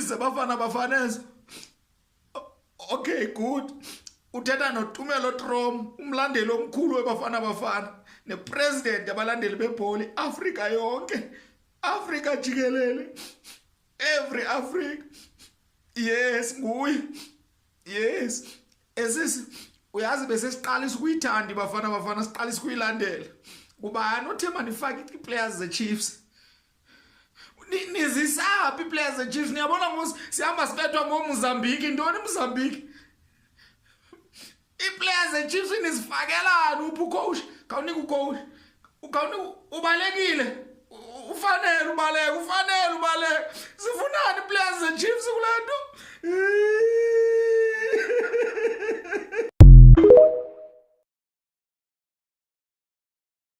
Chiefs abafana bafaneza. Okay, good. Uthetha noTumelo Trom, umlandeli omkhulu webafana bafana, nepresident abalandeli bebhola Africa yonke. Africa jikelele. Every Africa. Yes, nguye. Yes. Esisi uyazi bese siqalisa ukuyithanda bafana siqalisa ukuyilandela. Kubani uthema nifake i-players ze-Chiefs? Nizisaphi i-players ze-Chiefs? Niyabona mos sihamba sibethwa ngoMozambique, intoni Mozambique? I-players ze-Chiefs nizifakelani uphi ucoach? Kawunika ucoach. Ubalekile. Ufanele ubaleke. Sifunani i-players ze-Chiefs kule nto?